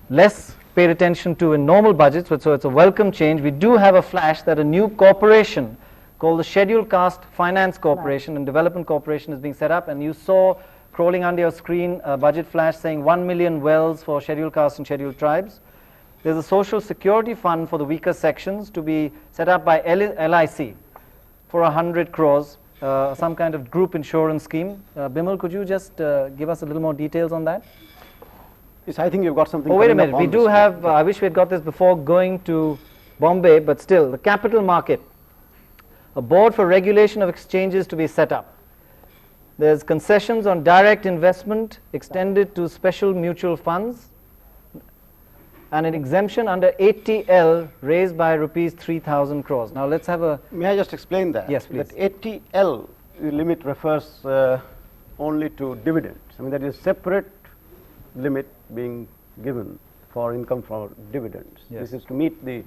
less paid attention to in normal budgets, so it's a welcome change. We do have a flash that a new corporation called the Scheduled Caste Finance Corporation and Development Corporation is being set up, and you saw crawling under your screen a budget flash saying 1 million wells for scheduled castes and scheduled tribes. There's a social security fund for the weaker sections to be set up by LIC for 100 crores, some kind of group insurance scheme. Bimal, could you just give us a little more details on that? Yes, I think you've got something. Oh, wait a minute. We do have, I wish we had got this before going to Bombay, but still, the capital market, a board for regulation of exchanges to be set up. There's concessions on direct investment extended to special mutual funds, and an exemption under 80L raised by rupees 3,000 crores. Now let's have a... May I just explain that? Yes, please. That 80L limit refers only to dividends. I mean, that is separate limit being given for income for dividends. Yes. This is to meet the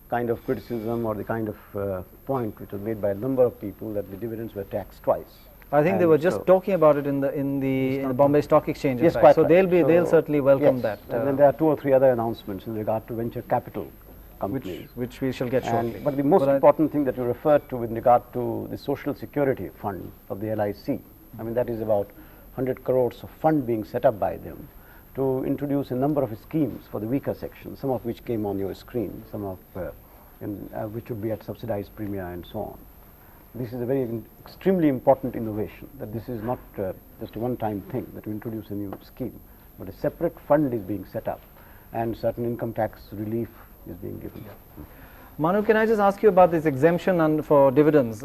kind of criticism or the kind of point which was made by a number of people that the dividends were taxed twice. I think they were just talking about it in the Bombay Stock Exchange. Yes, in fact. quite So right. they'll certainly welcome yes. that. And then there are 2 or 3 other announcements in regard to venture capital companies, which we shall get shortly. But the most important thing that you referred to with regard to the Social Security Fund of the LIC, I mean, that is about 100 crores of fund being set up by them to introduce a number of schemes for the weaker sections, some of which came on your screen, some of which would be at subsidized premia and so on. This is a very extremely important innovation, that this is not just a one-time thing, that we introduce a new scheme, but a separate fund is being set up and certain income tax relief is being given. Yeah. Manu, can I just ask you about this exemption for dividends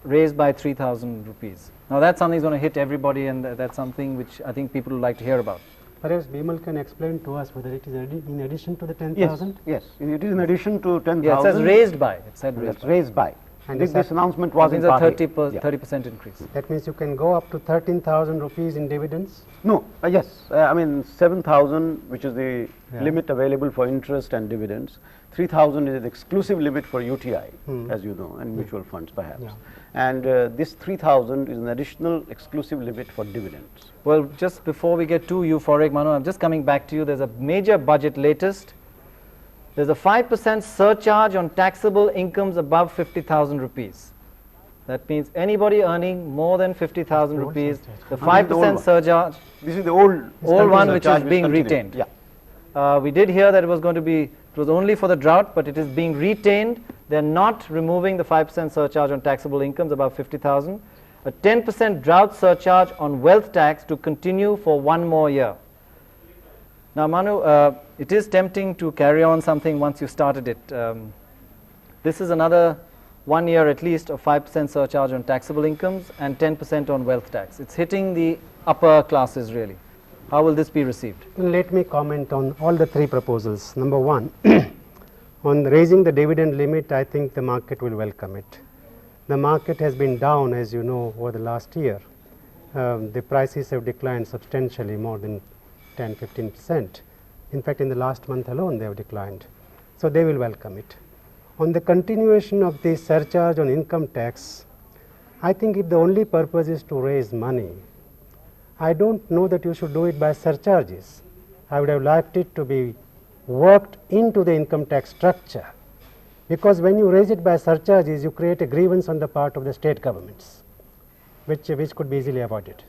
raised by 3,000 rupees? Now that's something that's going to hit everybody, and that's something which I think people would like to hear about. Perhaps Bimal can explain to us whether it is in addition to the 10,000? Yes, it is in addition to 10,000. Yeah, it says raised by. It said raised by. And this announcement was in a 30% increase. That means you can go up to 13,000 rupees in dividends? No, yes. I mean 7,000, which is the limit available for interest and dividends. 3,000 is an exclusive limit for UTI, as you know, and mutual funds perhaps. Yeah. And this 3,000 is an additional exclusive limit for dividends. Well, just before we get too euphoric, Manu, I'm just coming back to you. There's a major budget latest. There's a 5% surcharge on taxable incomes above 50,000 rupees. That means anybody earning more than 50,000 rupees, the 5% surcharge. This is the old one which is being retained. Yeah. We did hear that it was going to be, it was only for the drought, but it is being retained. They're not removing the 5% surcharge on taxable incomes above 50,000. A 10% drought surcharge on wealth tax to continue for 1 more year. Now, Manu, it is tempting to carry on something once you started it. This is another 1 year at least of 5% surcharge on taxable incomes and 10% on wealth tax. It's hitting the upper classes really. How will this be received? Let me comment on all the 3 proposals. Number 1, on raising the dividend limit, I think the market will welcome it. The market has been down, as you know, over the last year. The prices have declined substantially, more than 10-15%. In fact, in the last month alone they have declined. So they will welcome it. On the continuation of the surcharge on income tax, I think if the only purpose is to raise money, I don't know that you should do it by surcharges. I would have liked it to be worked into the income tax structure, because when you raise it by surcharges, you create a grievance on the part of the state governments, which could be easily avoided.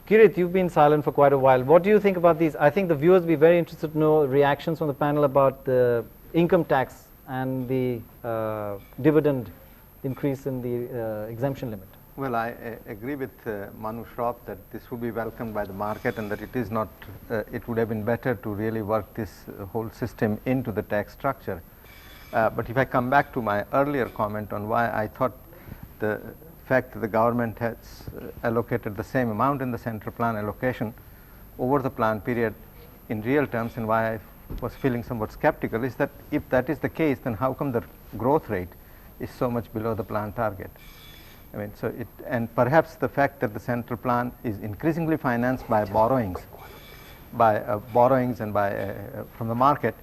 Kirit, you've been silent for quite a while. What do you think about these? I think the viewers will be very interested to know reactions from the panel about the income tax and the dividend increase in the exemption limit. Well, I agree with Manu Shroff that this would be welcomed by the market, and that it is not, it would have been better to really work this whole system into the tax structure. But if I come back to my earlier comment on why I thought the fact that the government has allocated the same amount in the central plan allocation over the plan period in real terms, and why I was feeling somewhat skeptical, is that if that is the case, then how come the growth rate is so much below the plan target? I mean, so it, and perhaps the fact that the central plan is increasingly financed by borrowings, and by from the market,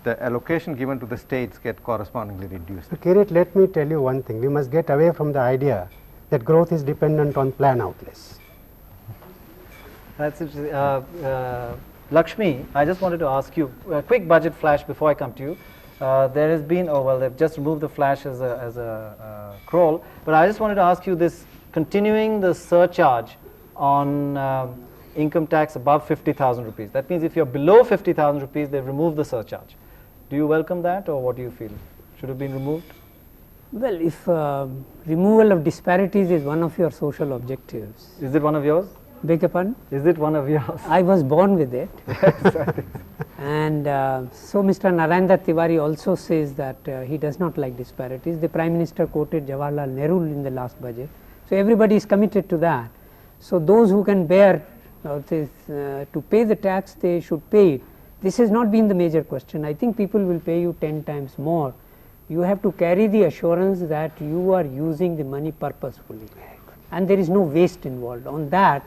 the allocation given to the states get correspondingly reduced. Kirit, let me tell you one thing. We must get away from the idea that growth is dependent on plan outlays. That's interesting. Lakshmi, I just wanted to ask you a quick budget flash before I come to you. There has been, oh well, they've just removed the flash as a crawl, but I just wanted to ask you this, continuing the surcharge on income tax above 50,000 rupees. That means if you're below 50,000 rupees, they've removed the surcharge. Do you welcome that, or what do you feel? Should have been removed? Well, if removal of disparities is one of your social objectives. Is it one of yours? Beg your pardon? Is it one of yours? I was born with it. And so Mr. Narendra Tiwari also says that he does not like disparities. The Prime Minister quoted Jawaharlal Nehru in the last budget. So everybody is committed to that. So those who can bear to pay the tax, they should pay it. This has not been the major question. I think people will pay you 10 times more. You have to carry the assurance that you are using the money purposefully and there is no waste involved. On that,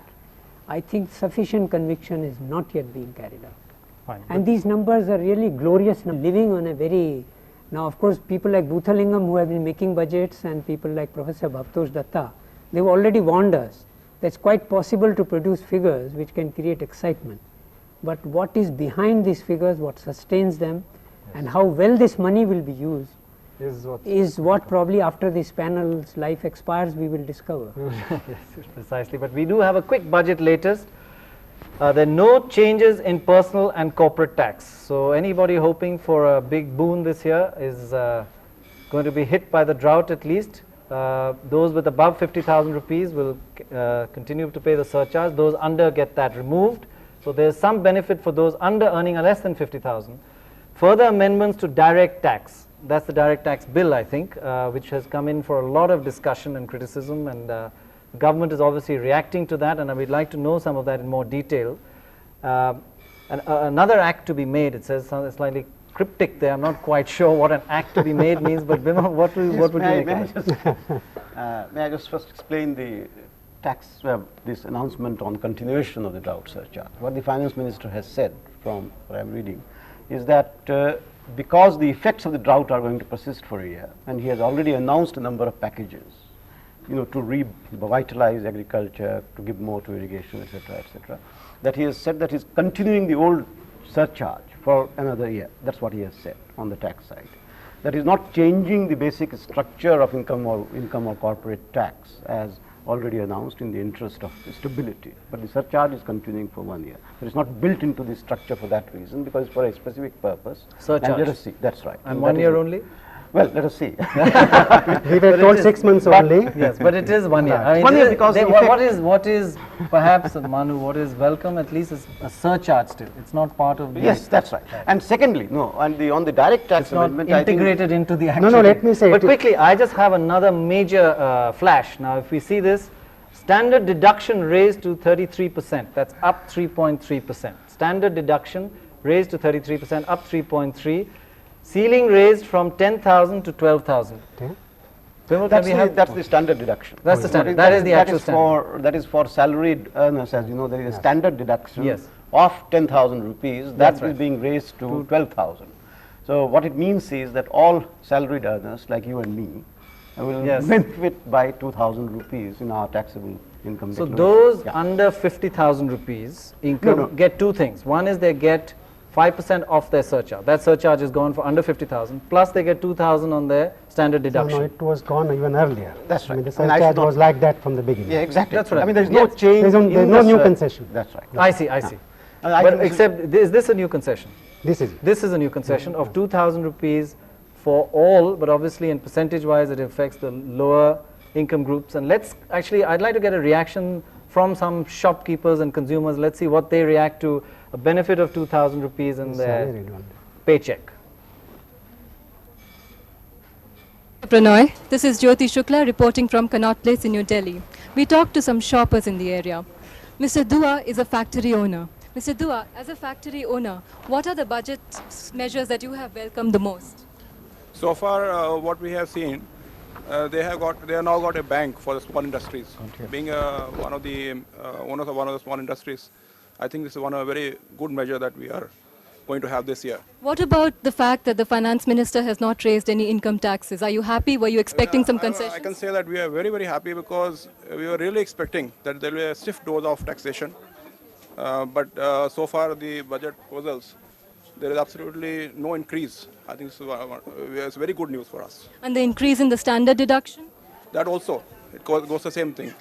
I think sufficient conviction is not yet being carried out. Fine. And these numbers are really glorious. Living on a very, now of course people like Bhuthalingam who have been making budgets and people like Professor Bhavtosh Datta, they have already warned us that it's quite possible to produce figures which can create excitement. But what is behind these figures, what sustains them, and how well this money will be used is what probably after this panel's life expires we will discover. Yes, precisely. But we do have a quick budget latest. There are no changes in personal and corporate tax. So anybody hoping for a big boon this year is going to be hit by the drought at least. Those with above 50,000 rupees will continue to pay the surcharge. Those under get that removed. So there is some benefit for those under earning less than 50,000. Further amendments to direct tax. That's the direct tax bill, I think, which has come in for a lot of discussion and criticism, and the government is obviously reacting to that, and we'd like to know some of that in more detail. And another act to be made, it says something slightly cryptic there. I'm not quite sure what an act to be made means, but Bima, what would you make of it? May I just first explain the tax, this announcement on continuation of the drought surcharge. What the finance minister has said, from what I'm reading, is that because the effects of the drought are going to persist for a year, and he has already announced a number of packages, to revitalize agriculture, to give more to irrigation, etc., that he has said that he's continuing the old surcharge for another year. That's what he has said on the tax side. That is not changing the basic structure of income or corporate tax as already announced in the interest of stability, but the surcharge is continuing for 1 year. So it's not built into the structure for that reason, because for a specific purpose. Surcharge. And let us see. That's right. And 1 year only? Well, let us see. We were told 6 months only. Yes, but it is 1 year. I mean, 1 year because what is perhaps, Manu, what is welcome at least is a surcharge still. It's not part of the... Yes, that's right. And secondly, on the direct tax it's not amendment, integrated into the actual... No, let me say But quickly, I just have another major flash. Now, if we see this, standard deduction raised to 33%. That's up 3.3%. Standard deduction raised to 33%, up 3.3%. Ceiling raised from 10,000 to 12,000. Okay. That's the standard deduction. That's the standard. That is the actual standard. That is for salaried earners, as you know, there is a standard deduction Yes. of 10,000 rupees. That's That is right. being raised to 12,000. So what it means is that all salaried earners, like you and me, will Yes. benefit by 2,000 rupees in our taxable income. So declaration. those Yeah. under 50,000 rupees income No. get two things. One is they get 5% off their surcharge. That surcharge is gone for under 50,000, plus they get 2,000 on their standard deduction. No, it was gone even earlier. That's I mean, right. the I mean, I should surcharge not- was like that from the beginning. Yeah, exactly. That's what I mean, there's no Yes. change. There's in no the new sur- concession. That's right. I see, I see. I But think this is- except, is this a new concession? This is This is a new concession of 2,000 rupees for all, but obviously in percentage wise it affects the lower income groups. And let's actually, I'd like to get a reaction from some shopkeepers and consumers. Let's see what they react to a benefit of 2,000 rupees in their salaried one. paycheck. Pranoy, this is Jyoti Shukla reporting from Connaught Place in New Delhi. We talked to some shoppers in the area. Mr. Dua is a factory owner. Mr. Dua, as a factory owner, what are the budget measures that you have welcomed the most? So far, what we have seen, they have now got a bank for the small industries. Being one of the owners of one of the small industries, I think this is a very good measure that we are going to have this year. What about the fact that the finance minister has not raised any income taxes? Are you happy? Were you expecting some concessions? I can say that we are very, very happy because we were really expecting that there will be a stiff dose of taxation. but so far the budget proposals, there is absolutely no increase. I think it's very good news for us. And the increase in the standard deduction? That also, it goes the same thing.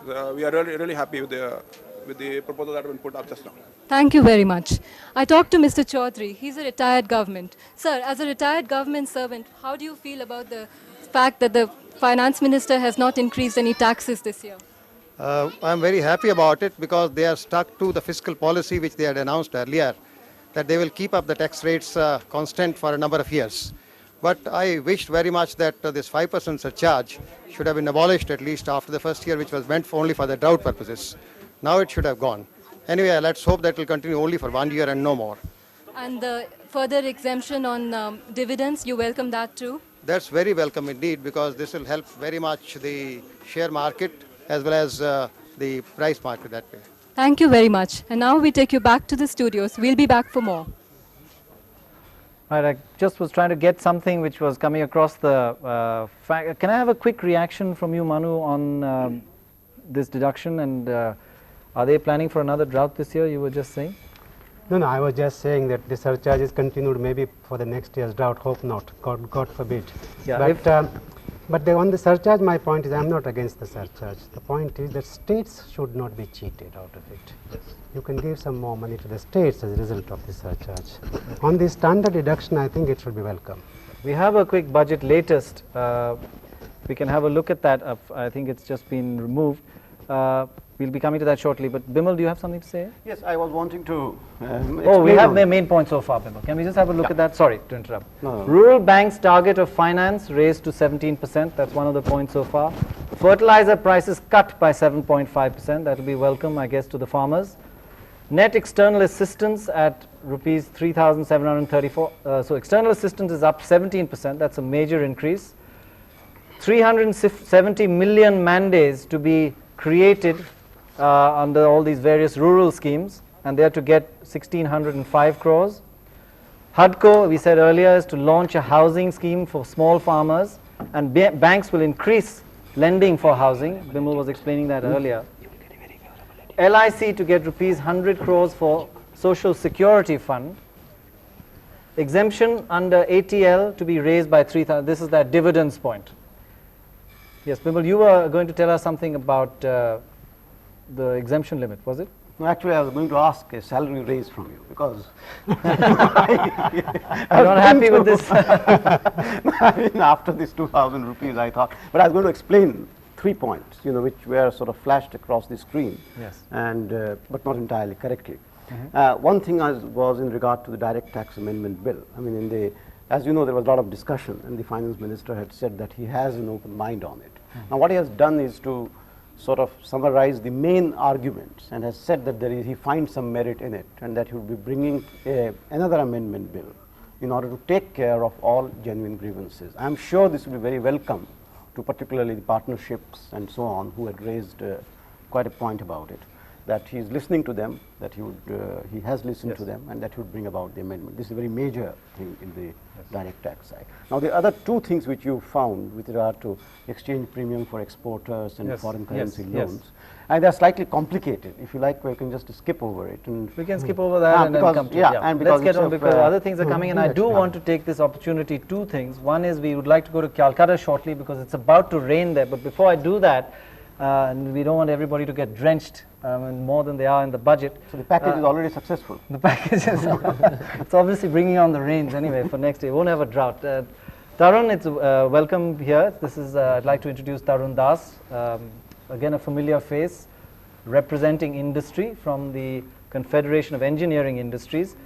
We are really happy with the proposal that has been put up just now. Thank you very much. I talked to Mr. Chaudhary. He's a retired government. Sir, as a retired government servant, how do you feel about the fact that the finance minister has not increased any taxes this year? I'm very happy about it because they are stuck to the fiscal policy which they had announced earlier, that they will keep up the tax rates constant for a number of years. But I wished very much that this 5% surcharge should have been abolished at least after the first year, which was meant only for the drought purposes. Now it should have gone. Anyway, let's hope that will continue only for 1 year and no more. And the further exemption on dividends, you welcome that too? That's very welcome indeed, because this will help very much the share market as well as the price market that way. Thank you very much. And now we take you back to the studios. We'll be back for more. Right, I just was trying to get something which was coming across the fact. Can I have a quick reaction from you, Manu, on this deduction, and are they planning for another drought this year, you were just saying? No, I was just saying that the surcharge is continued maybe for the next year's drought, hope not, God forbid. Yeah, but on the surcharge, my point is I am not against the surcharge. The point is that states should not be cheated out of it. Yes. You can give some more money to the states as a result of the surcharge. On the standard deduction, I think it should be welcome. We have a quick budget latest. We can have a look at that. I think it's just been removed. We'll be coming to that shortly. But Bimal, do you have something to say? Yes, I was wanting to we have the main point so far, Bimal. Can we just have a look at that? Sorry to interrupt. No. Rural banks' target of finance raised to 17%. That's one of the points so far. Fertilizer prices cut by 7.5%. That will be welcome, I guess, to the farmers. Net external assistance at rupees 3,734. So external assistance is up 17%. That's a major increase. 370 million man-days to be created under all these various rural schemes, and they are to get 1,605 crores. HUDCO, we said earlier, is to launch a housing scheme for small farmers, and banks will increase lending for housing. Bimal was explaining that earlier. LIC to get rupees 100 crores for Social Security Fund. Exemption under ATL to be raised by 3,000. This is that dividends point. Yes, Bimal, you were going to tell us something about the exemption limit, was it? No, actually, I was going to ask a salary raise from you because I'm not happy with this. I mean, after this 2,000 rupees, I thought, but I was going to explain 3 points, which were sort of flashed across the screen, yes, and but not entirely correctly. One thing was in regard to the direct tax amendment bill. I mean, as you know, there was a lot of discussion, and the finance minister had said that he has an open mind on it. Now, what he has done is to sort of summarize the main arguments, and has said that he finds some merit in it, and that he will be bringing another amendment bill in order to take care of all genuine grievances. I am sure this will be very welcome to particularly the partnerships and so on, who had raised quite a point about it, that he is listening to them, that he has listened to them, and that he would bring about the amendment. This is a very major thing in the direct tax side. Now, the other two things which you found with regard to exchange premium for exporters and foreign currency loans, and they are slightly complicated. If you like, we can just skip over it. And we can skip over that and then come to and because let's get on, because other things are coming, and I do want to take this opportunity. Two things. One is we would like to go to Calcutta shortly because it's about to rain there. But before I do that, and we don't want everybody to get drenched more than they are in the budget. So the package is already successful. The package is it's obviously bringing on the rains anyway for next year. We won't have a drought. Tarun, it's welcome here. This is I'd like to introduce Tarun Das, again a familiar face, representing industry from the Confederation of Engineering Industries.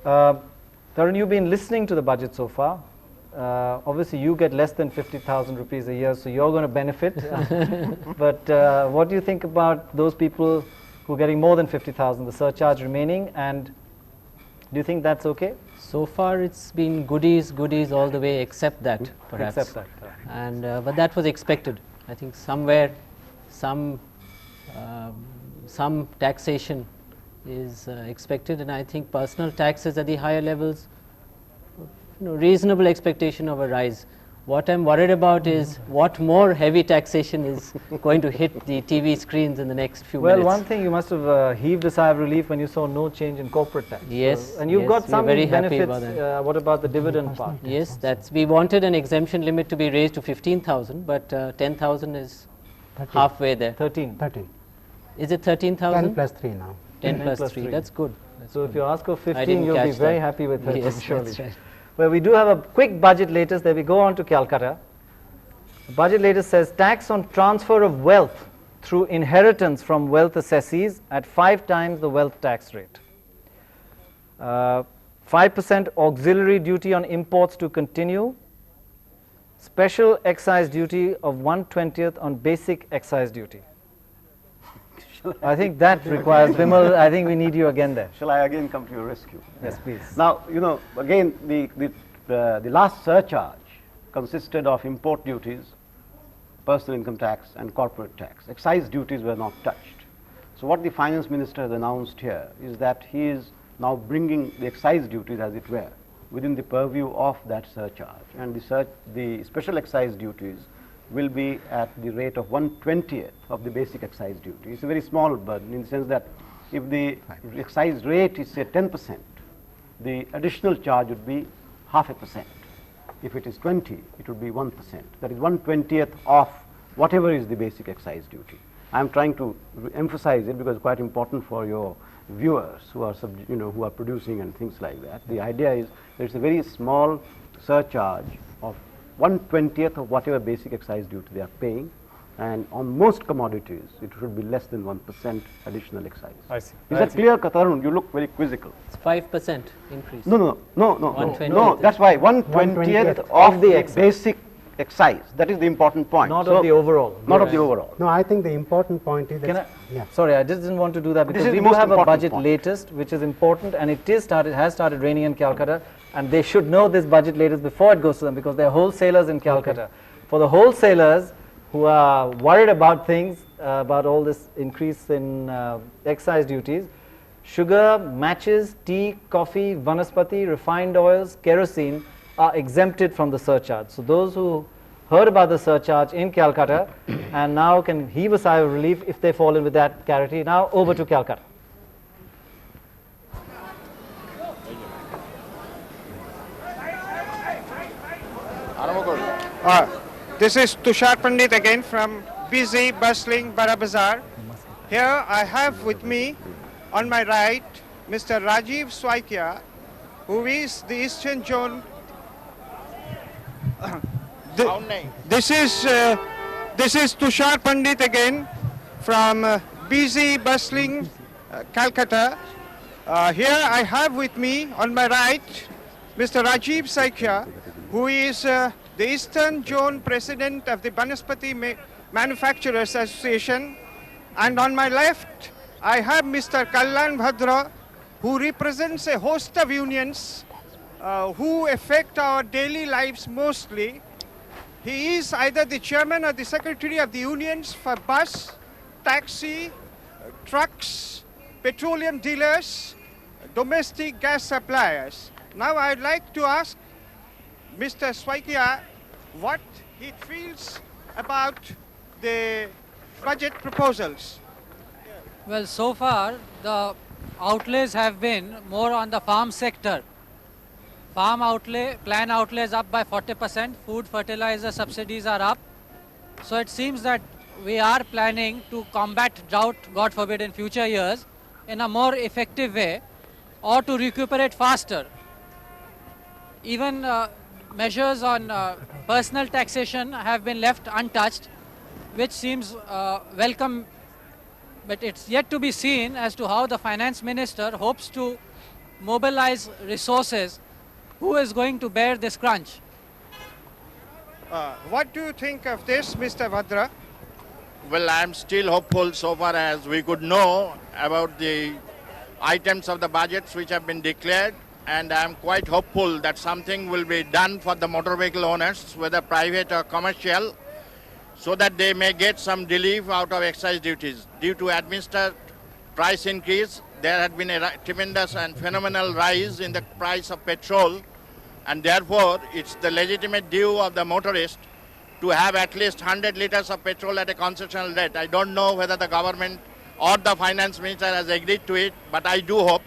Tarun, you've been listening to the budget so far. Obviously, you get less than 50,000 rupees a year, so you're going to benefit. But what do you think about those people who are getting more than 50,000, the surcharge remaining, and do you think that's okay? So far, it's been goodies all the way, except that, perhaps. Except that. And but that was expected. I think somewhere, some taxation is expected, and I think personal taxes at the higher levels, reasonable expectation of a rise What I'm worried about is what more heavy taxation is going to hit the TV screens in the next few Well, minutes. one thing, you must have heaved a sigh of relief when you saw no change in corporate tax. Yes, And you've yes, got we're some very happy benefits. about that. What about the dividend part? Yes, we wanted an exemption limit to be raised to 15,000, but 10,000 is 13. halfway there. 13. 13. Is it 13,000? 10 plus 3 now. 10 plus plus 3. three. That's good. So if you ask for 15, didn't you'll be catch very that. happy with 13, Yes, surely. that's right. Well, we do have a quick budget latest. Then we go on to Calcutta. The budget latest says tax on transfer of wealth through inheritance from wealth assessees at 5 times the wealth tax rate. 5% auxiliary duty on imports to continue. Special excise duty of 1/20th on basic excise duty. I think that requires, Bimal, I think we need you again there. Shall I again come to your rescue? Yes, please. Now, you know, again, the last surcharge consisted of import duties, personal income tax and corporate tax. Excise duties were not touched. So what the finance minister has announced here is that he is now bringing the excise duties, as it were, within the purview of that surcharge, and the special excise duties will be at the rate of 1/20th of the basic excise duty. It's a very small burden in the sense that if the excise rate is say 10%, the additional charge would be 0.5%. If it is 20, it would be 1%. That is 1/20th of whatever is the basic excise duty. I am trying to emphasize it because it's quite important for your viewers who are who are producing and things like that. The idea is that it's a very small surcharge of 1/20th of whatever basic excise duty they are paying, and on most commodities it should be less than 1% additional excise. I see. Is that clear, Katarun? You look very quizzical. It's 5% increase. No, 1/20th. that's why 1/20th of the basic excise. That is the important point. Not of the overall. Not of the overall. No, I think the important point is that. Can I? Yeah. Sorry, I just didn't want to do that because is we the do most have a important budget point. latest, which is important, and it has started raining in Calcutta, and they should know this budget latest before it goes to them because they're wholesalers in Calcutta. Okay. For the wholesalers who are worried about things, about all this increase in excise duties, sugar, matches, tea, coffee, vanaspati, refined oils, kerosene are exempted from the surcharge. So those who heard about the surcharge in Calcutta and now can heave a sigh of relief if they fall in with that clarity. Now over to Calcutta. This is Tushar Pandit again from busy, bustling Bara Bazaar. Here I have with me on my right Mr. Rajiv Swaikia, who is the Eastern Zone. This is Tushar Pandit again from busy, bustling Calcutta. Here I have with me on my right Mr. Rajiv Swaikia, who is the Eastern Zone President of the Banaspati Manufacturers Association. And on my left, I have Mr. Kalyan Bhadra, who represents a host of unions who affect our daily lives mostly. He is either the chairman or the secretary of the unions for bus, taxi, trucks, petroleum dealers, domestic gas suppliers. Now I'd like to ask Mr. Swaikia what he feels about the budget proposals. Well, so far the outlays have been more on the farm sector. Farm outlay, plan outlays up by 40%, food fertilizer subsidies are up. So it seems that we are planning to combat drought, God forbid, in future years in a more effective way or to recuperate faster. Even measures on personal taxation have been left untouched, which seems welcome, but it's yet to be seen as to how the finance minister hopes to mobilize resources. Who is going to bear this crunch? What do you think of this, Mr. Bhadra? Well, I am still hopeful so far as we could know about the items of the budgets which have been declared, and I am quite hopeful that something will be done for the motor vehicle owners, whether private or commercial, so that they may get some relief out of excise duties. Due to administered price increase, there had been a tremendous and phenomenal rise in the price of petrol, and therefore it's the legitimate due of the motorist to have at least 100 liters of petrol at a concessional rate. I don't know whether the government or the finance minister has agreed to it, but I do hope.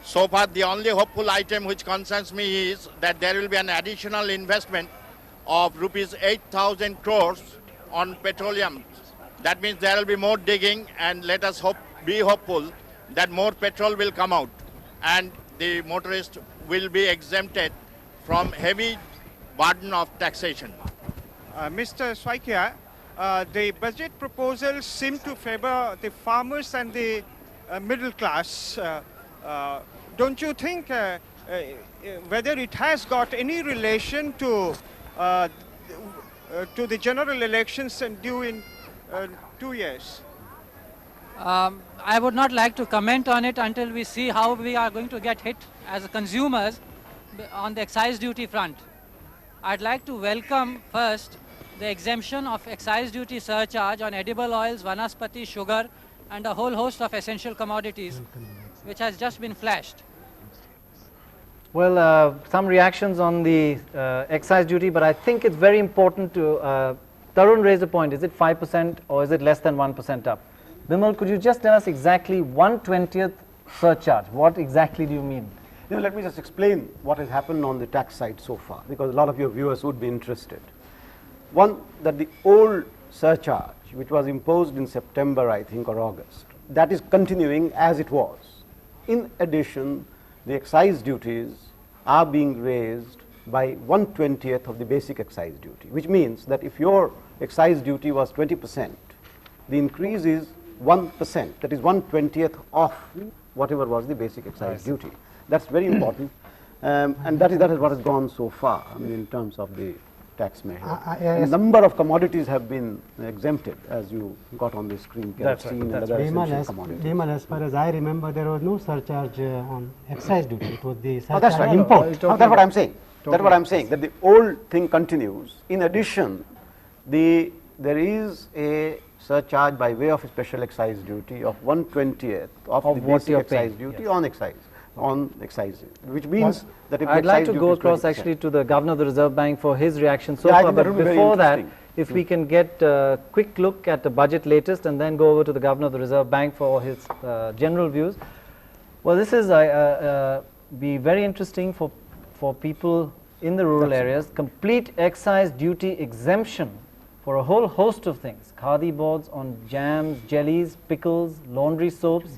So far, the only hopeful item which concerns me is that there will be an additional investment of rupees 8,000 crores on petroleum. That means there will be more digging, and let us be hopeful that more petrol will come out and the motorist will be exempted from heavy burden of taxation. Mr. Swaikia, the budget proposals seem to favor the farmers and the middle class. Don't you think whether it has got any relation to the general elections and due in 2 years? I would not like to comment on it until we see how we are going to get hit as consumers on the excise duty front. I'd like to welcome first the exemption of excise duty surcharge on edible oils, vanaspati, sugar, and a whole host of essential commodities, which has just been flashed. Well, some reactions on the excise duty, but I think it's very important to, Tarun raised a point, is it 5% or is it less than 1% up? Bimal, could you just tell us exactly 1/20th surcharge? What exactly do you mean? You know, let me just explain what has happened on the tax side so far, because a lot of your viewers would be interested. One, that the old surcharge, which was imposed in September, I think, or August, that is continuing as it was. In addition, the excise duties are being raised by 1/20th of the basic excise duty, which means that if your excise duty was 20%, the increase is 1%, that is 1/20th of whatever was the basic excise duty. That's very important, and that is what has gone so far, I mean, in terms of the tax measure. A number of commodities have been exempted, as you got on the screen, kerosene and other essential commodities. Bimal, as far as I remember, there was no surcharge on excise duty. It was the surcharge on import. That's what I'm saying. That's what I'm saying, that the old thing continues. In addition, there is a surcharge by way of a special excise duty of 1/20th of the basic excise duty on excise, which means that if I'd like to go across actually to the Governor of the Reserve Bank for his reaction so far, but before that, if we can get a quick look at the budget latest and then go over to the Governor of the Reserve Bank for his general views. Well, this is be very interesting for people in the rural areas. Complete excise duty exemption for a whole host of things: khadi boards on jams, jellies, pickles, laundry soaps,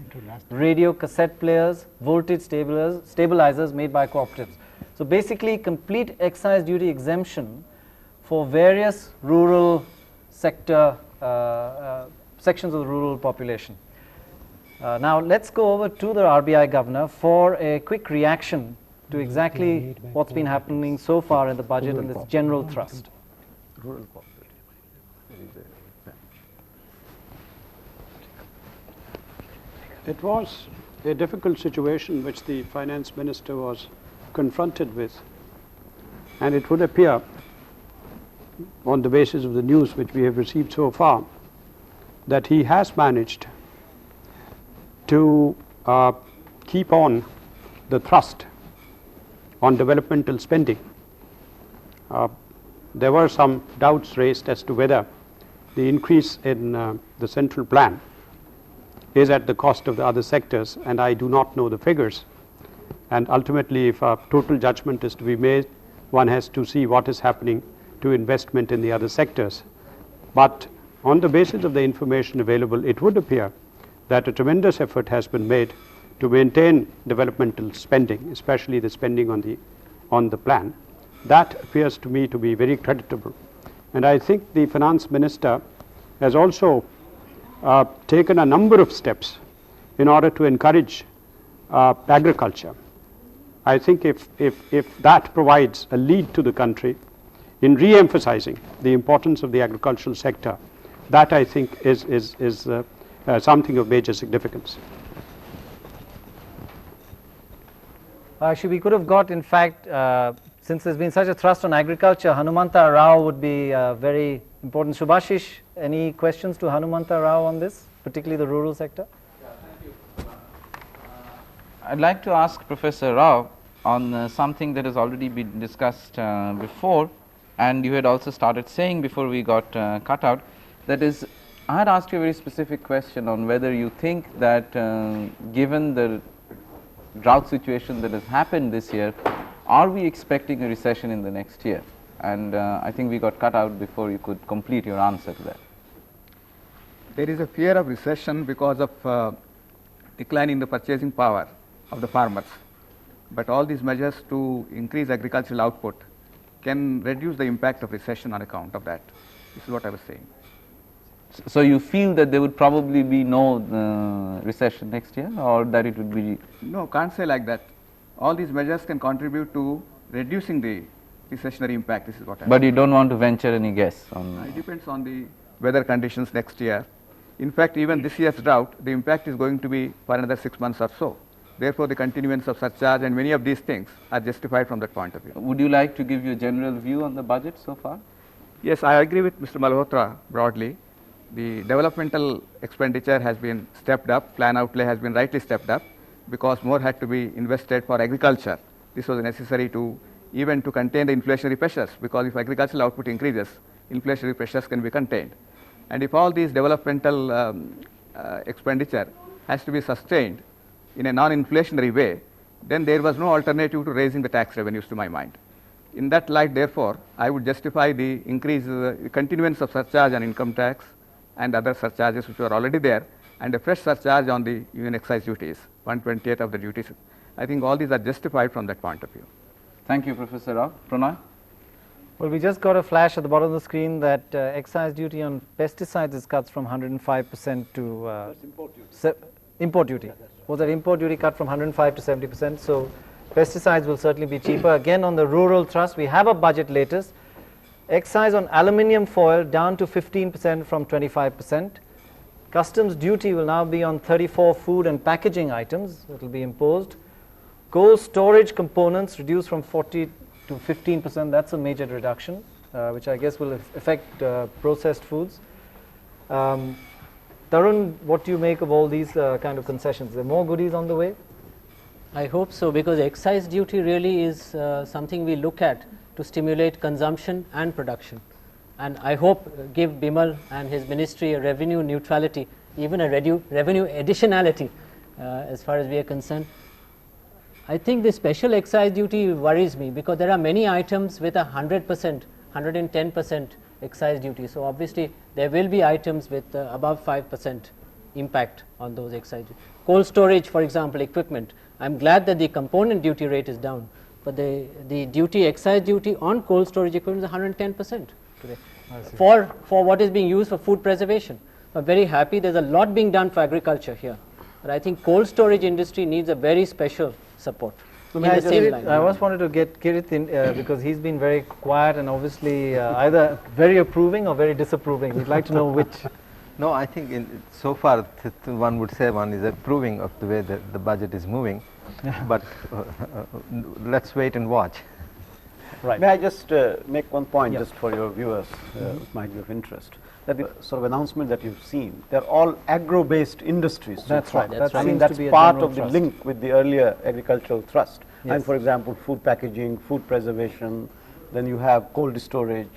radio cassette players, voltage stabilizers made by cooperatives. So basically, complete excise duty exemption for various rural sector sections of the rural population. Now let's go over to the RBI governor for a quick reaction to exactly what's been happening so far in the budget and this general thrust. It was a difficult situation which the finance minister was confronted with, and it would appear, on the basis of the news which we have received so far, that he has managed to keep on the thrust on developmental spending. There were some doubts raised as to whether the increase in the central plan is at the cost of the other sectors, and I do not know the figures. And ultimately, if a total judgment is to be made, one has to see what is happening to investment in the other sectors. But on the basis of the information available, it would appear that a tremendous effort has been made to maintain developmental spending, especially the spending on the plan. That appears to me to be very creditable. And I think the finance minister has also taken a number of steps in order to encourage agriculture. I think if that provides a lead to the country in re-emphasizing the importance of the agricultural sector, that I think is something of major significance. Actually, we could have got, in fact, since there's been such a thrust on agriculture, Hanumanta Rao would be very important. Subhashish, any questions to Hanumanta Rao on this, particularly the rural sector? I'd like to ask Professor Rao on something that has already been discussed before, and you had also started saying before we got cut out. That is, I had asked you a very specific question on whether you think that given the drought situation that has happened this year, are we expecting a recession in the next year? And I think we got cut out before you could complete your answer to that. There is a fear of recession because of decline in the purchasing power of the farmers. But all these measures to increase agricultural output can reduce the impact of recession on account of that. This is what I was saying. So you feel that there would probably be no recession next year, or that it would be? No, can't say like that. All these measures can contribute to reducing the recessionary impact. This is what I'm But you don't want to venture any guess on? It depends on the weather conditions next year. In fact, even this year's drought, the impact is going to be for another 6 months or so. Therefore, the continuance of surcharge and many of these things are justified from that point of view. Would you like to give your general view on the budget so far? Yes, I agree with Mr. Malhotra broadly. The developmental expenditure has been stepped up, plan outlay has been rightly stepped up because more had to be invested for agriculture. This was necessary to even to contain the inflationary pressures, because if agricultural output increases, inflationary pressures can be contained. And if all these developmental expenditure has to be sustained in a non-inflationary way, then there was no alternative to raising the tax revenues to my mind. In that light, therefore, I would justify the increase, continuance of surcharge on income tax and other surcharges which were already there, and a fresh surcharge on the union excise duties, 1/28 of the duties. I think all these are justified from that point of view. Thank you, Professor Rao. Pranay? Well, we just got a flash at the bottom of the screen that excise duty on pesticides is cut from 105% to import duty. Was that import duty cut from 105 to 70%? So pesticides will certainly be cheaper. Again, on the rural thrust, we have a budget latest. Excise on aluminium foil down to 15% from 25%. Customs duty will now be on 34 food and packaging items that will be imposed. Cold storage components reduced from 40 to 15%. That's a major reduction, which I guess will affect processed foods. Tarun, what do you make of all these kind of concessions? Are there more goodies on the way? I hope so, because excise duty really is something we look at to stimulate consumption and production. And I hope give Bimal and his ministry a revenue neutrality, even a revenue additionality as far as we are concerned. I think the special excise duty worries me, because there are many items with 100%, 110% excise duty. So obviously there will be items with above 5% impact on those excise duty. Cold storage, for example, equipment. I'm glad that the component duty rate is down, but the duty, excise duty on cold storage equipment is 110% today for what is being used for food preservation. I'm very happy there's a lot being done for agriculture here, but I think cold storage industry needs a very special support. So I just wanted to get Kirit in because he's been very quiet and obviously either very approving or very disapproving. We'd like to know which. No, I think so far one would say one is approving of the way that the budget is moving, but let's wait and watch. Right. May I just make one point just for your viewers, it might be of interest, that the sort of announcement that you've seen, they're all agro-based industries. That's right. That's right. I mean, that's part of the link with the earlier agricultural thrust. Yes. And for example, food packaging, food preservation, then you have cold storage,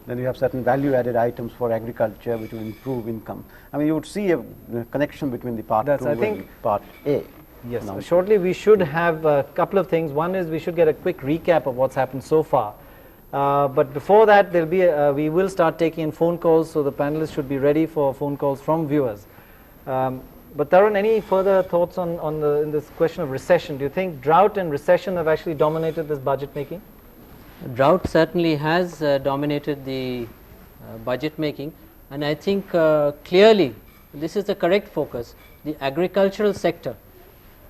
then you have certain value-added items for agriculture which will improve income. I mean, you would see a connection between the part 2 and part A. Yes, so shortly we should have a couple of things. One is we should get a quick recap of what's happened so far. But before that, there'll be we will start taking in phone calls, so the panelists should be ready for phone calls from viewers. But Tarun, any further thoughts on in this question of recession? Do you think drought and recession have actually dominated this budget making? Drought certainly has dominated the budget making, and I think clearly this is the correct focus. The agricultural sector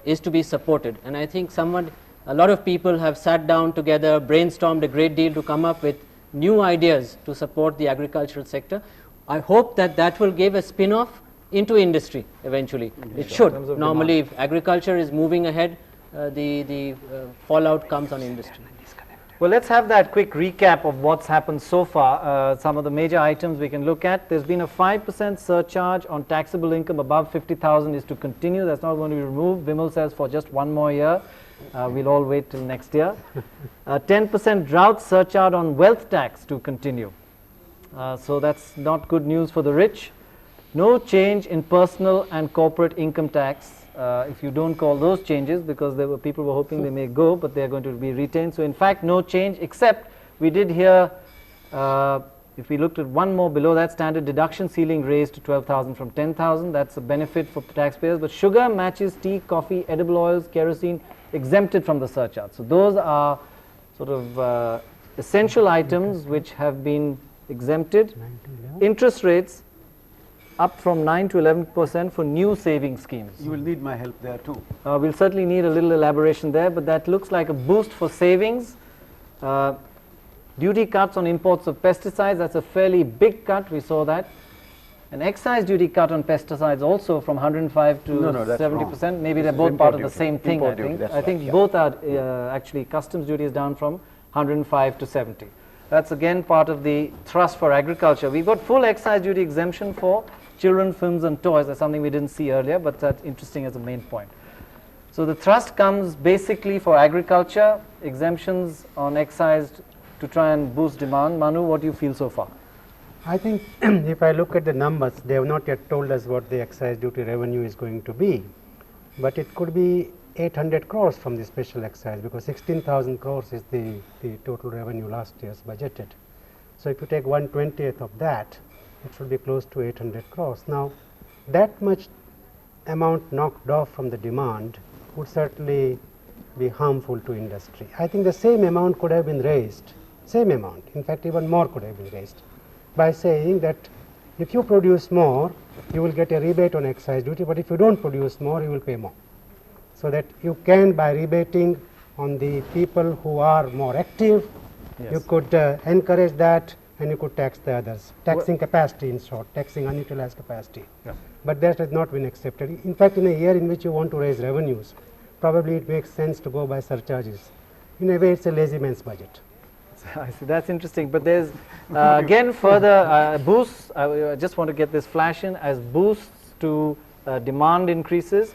is to be supported, and I think a lot of people have sat down together, brainstormed a great deal to come up with new ideas to support the agricultural sector. I hope that will give a spin-off into industry eventually. It should. Normally, if agriculture is moving ahead, the fallout comes on industry. Well, let's have that quick recap of what's happened so far. Some of the major items we can look at. There's been a 5% surcharge on taxable income above 50,000 is to continue. That's not going to be removed. Vimal says for just one more year. We'll all wait till next year. 10% drought surcharge on wealth tax to continue. So that's not good news for the rich. No change in personal and corporate income tax. If you don't call those changes, because there were people who were hoping they may go, but they're going to be retained. So in fact, no change, except we did hear, if we looked at one more below that, standard deduction ceiling raised to 12,000 from 10,000. That's a benefit for taxpayers. But sugar, matches, tea, coffee, edible oils, kerosene, exempted from the surcharge. So those are sort of essential items which have been exempted. Interest rates up from 9 to 11% for new saving schemes. You will need my help there too. We'll certainly need a little elaboration there, but that looks like a boost for savings. Duty cuts on imports of pesticides, that's a fairly big cut, we saw that. An excise duty cut on pesticides also from 105 to 70%. Maybe they're both part of the same thing, I think. I think both are actually customs duty is down from 105 to 70. That's again part of the thrust for agriculture. We've got full excise duty exemption for children, films and toys. That's something we didn't see earlier, but that's interesting as a main point. So the thrust comes basically for agriculture, exemptions on excise to try and boost demand. Manu, what do you feel so far? I think if I look at the numbers, they have not yet told us what the excise duty revenue is going to be, but it could be 800 crores from the special excise, because 16,000 crores is the total revenue last year's budgeted. So if you take 1/20th of that, it should be close to 800 crores. Now, that much amount knocked off from the demand would certainly be harmful to industry. I think the same amount could have been raised, same amount, in fact even more could have been raised, by saying that if you produce more, you will get a rebate on excise duty, but if you don't produce more, you will pay more. So that you can, by rebating on the people who are more active, you could encourage that, and you could tax the others, taxing capacity in short, taxing unutilized capacity. But that has not been accepted. In fact, in a year in which you want to raise revenues, probably it makes sense to go by surcharges. In a way, it's a lazy man's budget. I see, that's interesting, but there's again further boosts. I just want to get this flash in as boosts to demand increases.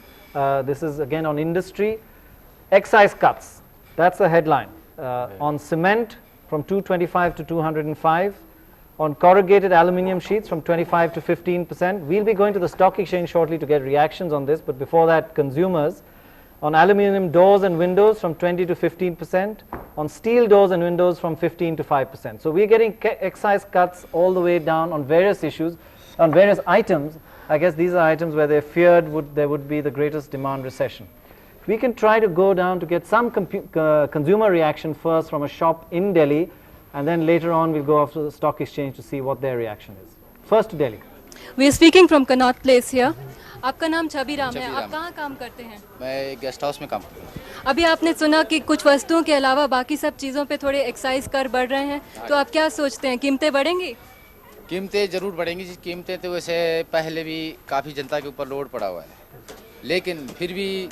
This is again on industry. Excise cuts, that's the headline. On cement from 225 to 205. On corrugated aluminium sheets from 25 to 15%. We'll be going to the stock exchange shortly to get reactions on this, but before that, consumers. On aluminium doors and windows from 20 to 15%. On steel doors and windows from 15 to 5%. So we're getting excise cuts all the way down on various issues, on various items. I guess these are items where they feared there would be the greatest demand recession. We can try to go down to get some consumer reaction first from a shop in Delhi, and then later on we'll go off to the stock exchange to see what their reaction is. First to Delhi. We are speaking from Connaught Place here. आपका नाम छवि राम है, आप कहाँ काम करते हैं? मैं guest house में काम करता हूँ। अभी आपने सुना कि कुछ वस्तुओं के अलावा बाकी सब चीज़ों पे थोड़े एक्साइज कर बढ़ रहे हैं, तो आप क्या सोचते हैं, कीमतें बढ़ेंगी? कीमतें ज़रूर बढ़ेंगी जी। कीमतें तो वैसे पहले भी काफ़ी जनता के ऊपर लोड पड़ा हुआ है, लेकिन फिर भी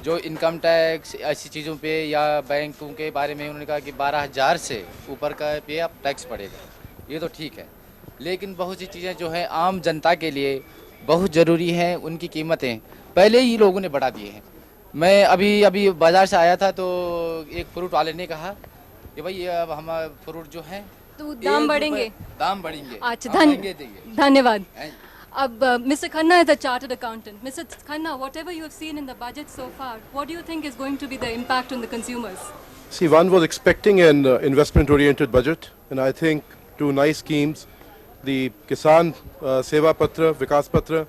जो इनकम टैक्स ऐसी चीज़ों पे या बैंकों के बारे में उन्होंने कहा कि 12,000 से ऊपर का पे आप टैक्स पड़ेगा, ये तो ठीक है, लेकिन बहुत सी चीज़ें जो हैं आम जनता के लिए बहुत ज़रूरी हैं, उनकी कीमतें पहले ही लोगों ने बढ़ा दिए हैं। मैं अभी बाज़ार से आया था तो एक फ्रूट वाले ने कहा कि भाई अब हम फ्रूट जो हैं तो दाम बढ़ेंगे, दाम बढ़ेंगे। अच्छा, धन्यवाद। Mr. Khanna is a chartered accountant. Mr. Khanna, whatever you have seen in the budget so far, what do you think is going to be the impact on the consumers? See, one was expecting an investment-oriented budget, and I think two nice schemes, the Kisan Seva Patra, Vikas Patra,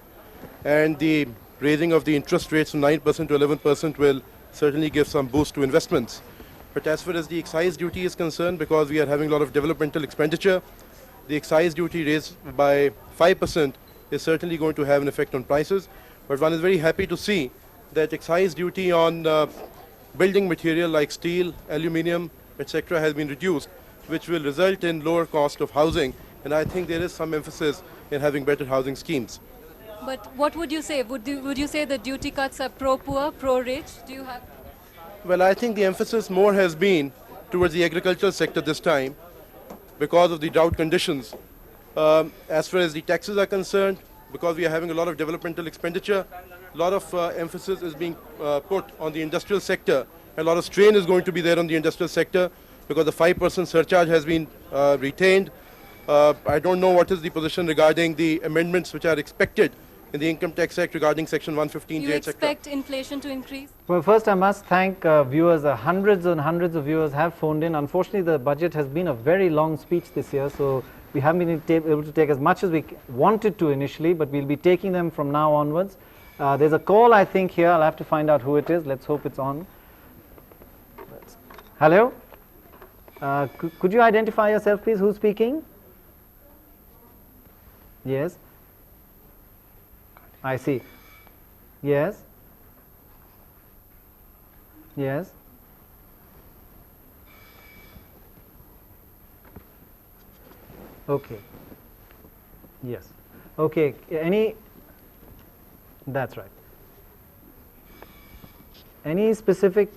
and the raising of the interest rates from 9% to 11% will certainly give some boost to investments. But as far as the excise duty is concerned, because we are having a lot of developmental expenditure, the excise duty raised by 5% is certainly going to have an effect on prices. But one is very happy to see that excise duty on building material like steel, aluminium, etc. has been reduced, which will result in lower cost of housing. And I think there is some emphasis in having better housing schemes. But what would you say? Would you say the duty cuts are pro-poor, pro-rich? Do you have? Well, I think the emphasis more has been towards the agricultural sector this time because of the drought conditions. As far as the taxes are concerned, because we are having a lot of developmental expenditure, a lot of emphasis is being put on the industrial sector. A lot of strain is going to be there on the industrial sector because the 5% surcharge has been retained. I don't know what is the position regarding the amendments which are expected in the Income Tax Act regarding Section 115J, You etc. expect inflation to increase? Well, first I must thank viewers. Hundreds and hundreds of viewers have phoned in. Unfortunately, the budget has been a very long speech this year, so we haven't been able to take as much as we wanted to initially, but we'll be taking them from now onwards. There's a call, I think, here. I'll have to find out who it is. Let's hope it's on. Hello? Could you identify yourself, please? Who's speaking? Yes? I see. Yes? Yes? Okay. Yes. Okay. Any? That's right. Any specific?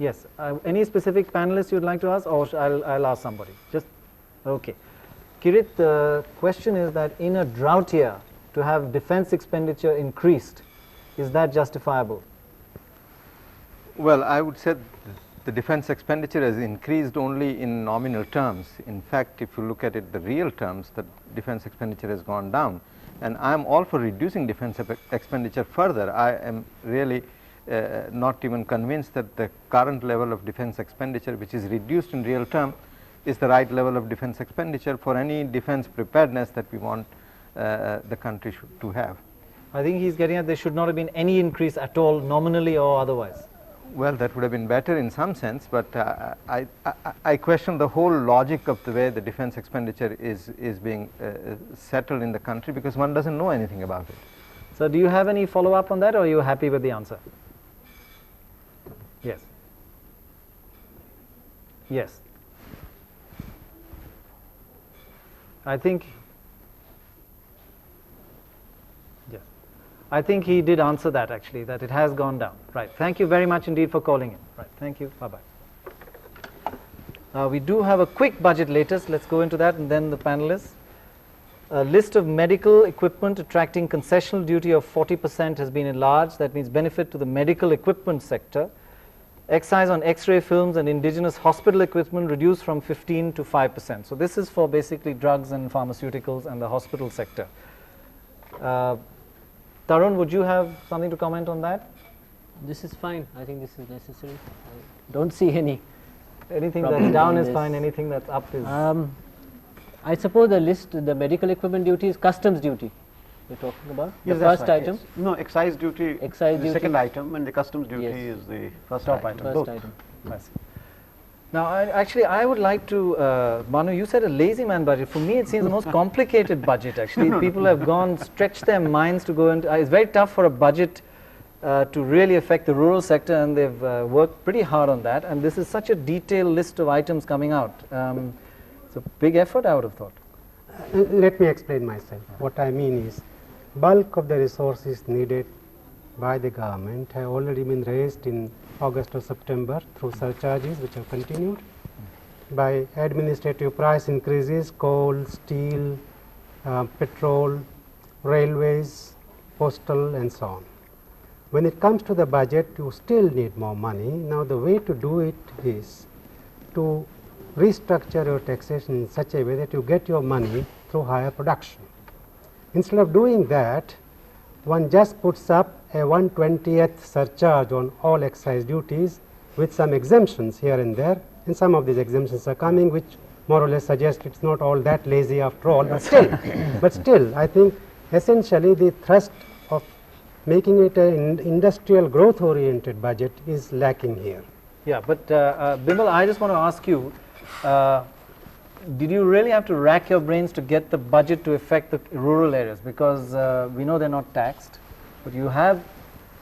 Yes. Any specific panelists you'd like to ask, or I'll ask somebody? Just okay. Kirit, the question is that in a drought year, to have defense expenditure increased, is that justifiable? Well, I would say the defense expenditure has increased only in nominal terms. In fact, if you look at it the real terms, the defense expenditure has gone down, and I am all for reducing defense expenditure further. I am really not even convinced that the current level of defense expenditure, which is reduced in real term, is the right level of defense expenditure for any defense preparedness that we want the country to have. I think he's getting at there should not have been any increase at all, nominally or otherwise. Well, that would have been better in some sense, but I question the whole logic of the way the defense expenditure is being settled in the country, because one doesn't know anything about it. So do you have any follow-up on that, or are you happy with the answer? Yes. Yes. I think he did answer that, actually, that it has gone down. Right. Thank you very much indeed for calling in. Right. Thank you. Bye-bye. We do have a quick budget latest. Let's go into that, and then the panelists. A list of medical equipment attracting concessional duty of 40% has been enlarged. That means benefit to the medical equipment sector. Excise on X-ray films and indigenous hospital equipment reduced from 15 to 5%. So this is for basically drugs and pharmaceuticals and the hospital sector. Tarun, would you have something to comment on that? This is fine. I think this is necessary. I don't see anything that's down is fine. Anything that's up is. I suppose the list, the medical equipment duty is customs duty. We're talking about yes, the first right, item. Yes. No, excise duty. Excise is the duty. second item, and the customs duty is the first item. First item. Now, I would like to, Manu, you said a lazy man budget. For me, it seems the most complicated budget, actually. People have stretched their minds to go into, it's very tough for a budget to really affect the rural sector, and they've worked pretty hard on that. And this is such a detailed list of items coming out. It's a big effort, I would have thought. Let me explain myself. What I mean is, bulk of the resources needed by the government have already been raised in August or September through surcharges which have continued by administrative price increases, coal, steel, petrol, railways, postal and so on. When it comes to the budget, you still need more money. Now the way to do it is to restructure your taxation in such a way that you get your money through higher production. Instead of doing that, one just puts up a 1/20th surcharge on all excise duties with some exemptions here and there, and some of these exemptions are coming, which more or less suggest it's not all that lazy after all, but still, I think essentially the thrust of making it an industrial growth oriented budget is lacking here. Yeah, but Bimal, I just want to ask you, did you really have to rack your brains to get the budget to affect the rural areas? Because we know they're not taxed, but you have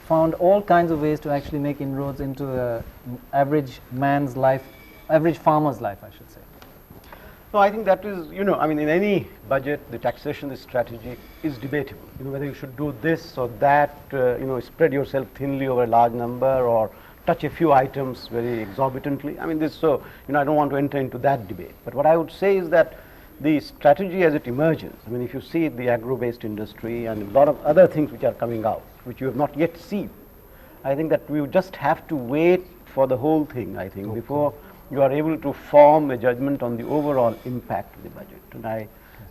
found all kinds of ways to actually make inroads into the average man's life, average farmer's life, I should say. No, I think that is, I mean, in any budget, the taxation strategy is debatable. Whether you should do this or that, spread yourself thinly over a large number or touch a few items very exorbitantly. I mean, this, so, you know, I don't want to enter into that debate. But what I would say is that the strategy as it emerges, I mean, if you see the agro-based industry and a lot of other things which are coming out, which you have not yet seen, I think that we would just have to wait for the whole thing, I think, before you are able to form a judgment on the overall impact of the budget. And